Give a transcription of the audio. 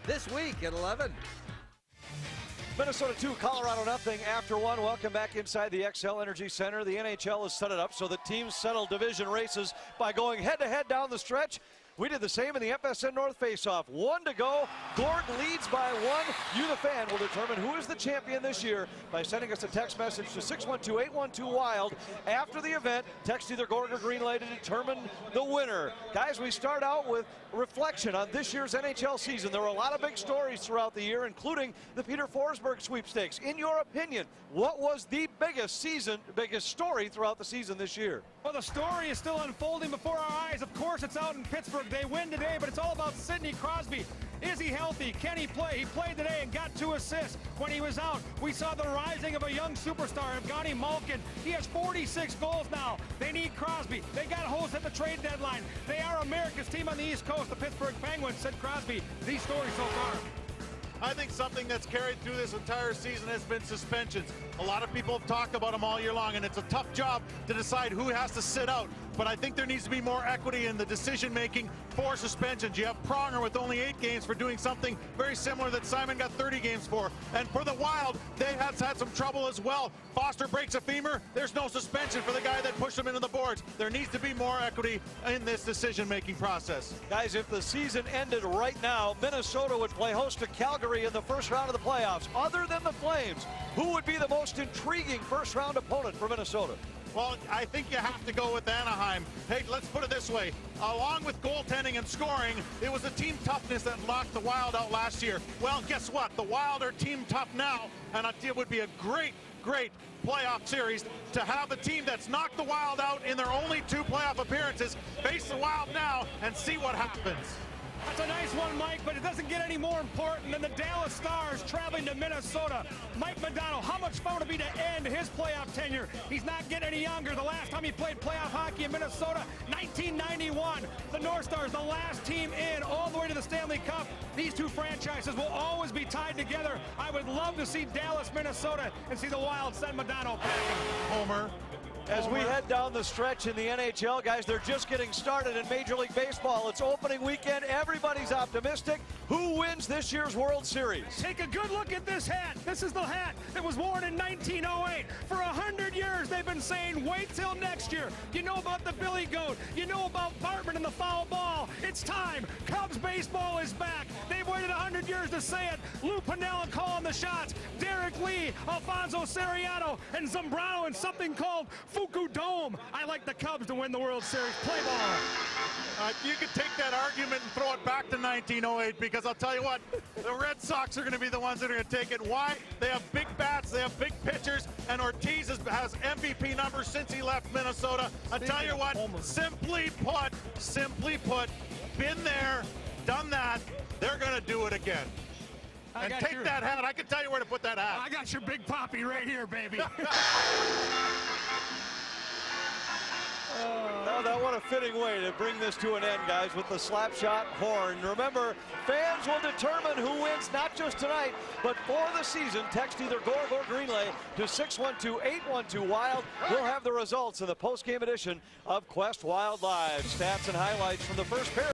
this week at 11. Minnesota 2, Colorado nothing after 1. Welcome back inside the XL Energy Center. The NHL has set it up so that teams settle division races by going head-to-head down the stretch. We did the same in the FSN North faceoff. 1 to go. Gorg leads by 1. You, the fan, will determine who is the champion this year by sending us a text message to 612-812-WILD. After the event, text either Gorg or Greenlay to determine the winner. Guys, we start out with reflection on this year's NHL season. There were a lot of big stories throughout the year, including the Peter Forsberg sweepstakes. In your opinion, what was the biggest story throughout the season this year? Well, the story is still unfolding before our eyes. Of course, it's out in Pittsburgh. They win today, but it's all about Sidney Crosby. Is he healthy? Can he play? He played today and got 2 assists. When he was out, we saw the rising of a young superstar, Evgeny Malkin. He has 46 goals now. They need Crosby. They got hosts at the trade deadline. They are America's team on the East Coast. The Pittsburgh Penguins said Crosby. These stories so far. I think something that's carried through this entire season has been suspensions. A lot of people have talked about them all year long, and it's a tough job to decide who has to sit out. But I think there needs to be more equity in the decision-making for suspensions. You have Pronger with only 8 games for doing something very similar that Simon got 30 games for. And for the Wild, they have had some trouble as well. Foster breaks a femur. There's no suspension for the guy that pushed him into the boards. There needs to be more equity in this decision-making process. Guys, if the season ended right now, Minnesota would play host to Calgary in the first round of the playoffs. Other than the Flames, who would be the most intriguing first-round opponent for Minnesota? Well, I think you have to go with Anaheim. Hey, let's put it this way. Along with goaltending and scoring, it was the team toughness that locked the Wild out last year. Well, guess what? The Wild are team tough now, and it would be a great playoff series to have the team that's knocked the Wild out in their only 2 playoff appearances face the Wild now and see what happens. That's a nice one, Mike, but it doesn't get any more important than the Dallas Stars traveling to Minnesota. Mike Modano, how much fun would it be to end his playoff tenure? He's not getting any younger. The last time he played playoff hockey in Minnesota, 1991. The North Stars, the last team in all the way to the Stanley Cup. These 2 franchises will always be tied together. I would love to see Dallas, Minnesota, and see the Wild send Modano packing. Homer. As we head down the stretch in the NHL, guys, they're just getting started in Major League Baseball. It's opening weekend. Everybody's optimistic. Who wins this year's World Series? Take a good look at this hat. This is the hat that was worn in 1908. For 100 years, they've been saying, wait till next year. You know about the Billy Goat. You know about Bartman and the foul ball. It's time. Cubs baseball is back. They've waited 100 years to say it. Lou Piniella calling the shots. Derek Lee, Alfonso Seriano, and Zambrano in something called Fuku Dome. I like the Cubs to win the World Series. Play ball. You could take that argument and throw it back to 1908, because I'll tell you what, the Red Sox are going to be the ones that are going to take it. Why? They have big bats, they have big pitchers, and Ortiz has MVP numbers since he left Minnesota. I'll tell you what, simply put, been there, done that, they're going to do it again. And take that hat. I can tell you where to put that hat. I got your Big Papi right here, baby. Now, what a fitting way to bring this to an end, guys, with the slapshot horn. Remember, fans will determine who wins not just tonight, but for the season. Text either Gorg or Greenlay to 612-812-WILD. We'll have the results in the post-game edition of Quest Wild Live. Stats and highlights from the first period.